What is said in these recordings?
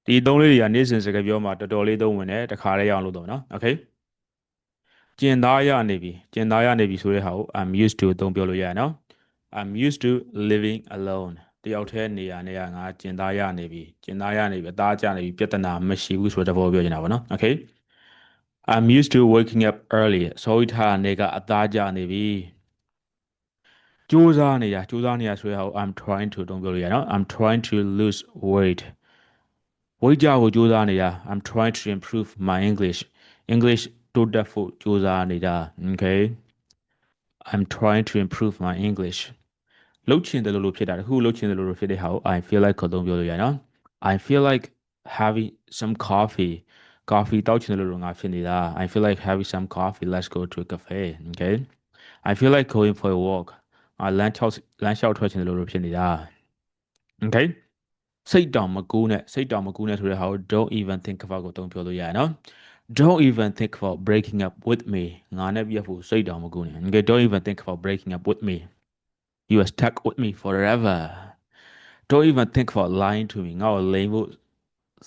ဒီသုံးလေးတွေကနေ့စဉ်စကားပြောမှာတော်တော်လေးသုံးဝင်တယ်တခါလေးရအောင်လို့တော့နော်โอเคကျင်သားရနေပြီကျင်သားရနေပြီဆိုတဲ့ဟာကို I'm used to သုံးပြောလို့ရရနော် I'm used to living alone တယောက်တည်းနေရနေရငါကျင်သားရနေပြီကျင်သားရနေပြီအသားကျနေပြီပြဿနာမရှိဘူးဆိုတဲ့သဘောပြောချင်တာပေါ့နော်โอเค I'm used to waking up early စောဝိထားနေကအသားကျနေပြီကြိုးစားနေရဆိုတဲ့ဟာကို I'm trying to သုံးပြောလို့ရနော် I'm trying to lose weight ဝိတ်ကြကိုကြိုးစားနေတာ I'm trying to improve my English တိုးတက်ဖို့ကြိုးစားနေတာ okay I'm trying to improve my English လှုပ်ချင်တယ်လို့ဖြစ်တာတခုလှုပ်ချင်တယ်လို့ဖြစ်တဲ့ဟာကို I feel like ကိုသုံးပြောလို့ရနော် I feel like having some coffee တောက်ချင်တယ်လို့ငါဖြစ်နေတာ I feel like having some coffee let's go to a cafe okay I feel like going for a walk လမ်းလျှောက်ထွက်ချင်တယ်လို့ဖြစ်နေတာ okay စိတ်တောင်မကူးနဲ့ဆိုတဲ့ဟာကို don't even think about ကိုသုံးပြောလို့ရတယ်နော် don't even think about breaking up with me ငါနဲ့ပြတ်ဖို့စိတ်တောင်မကူးနဲ့ okay don't even think about breaking up with me you are stuck with me forever don't even think about lying to me ငါ့ကိုလိန်ဖို့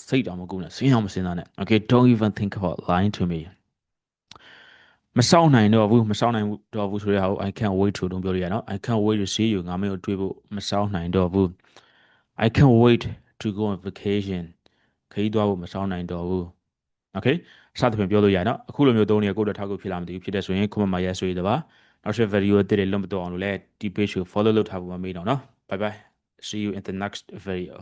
စိတ်တောင်မကူးနဲ့စဉ်းအောင်မစဉ်းစားနဲ့ okay don't even think about lying to me မစောင့်နိုင်တော့ဘူးဆိုတဲ့ဟာကို I can't wait to သုံးပြောလို့ရနော် I can't wait to see you ငါမင်းကိုတွေ့ဖို့မစောင့်နိုင်တော့ဘူး I can't wait to go on vacation ခရီးသွားဖို့မစောင့်နိုင်တော့ဘူး okay စသဖြင့်ပြောလို့ရနော်အခုလိုမျိုးသုံးနေကိုယ့်အတွက်ထောက်ကူဖြစ်လာမသိဘူးဖြစ်တဲ့ဆိုရင် comment မှာ yes ဆိုရတဲ့ပါနောက်ထပ် video တွေလွတ်မတော့အောင်လို့လည်းဒီ page ကို follow လုပ်ထားဖို့မမေ့တော့နော် bye bye see you in the next video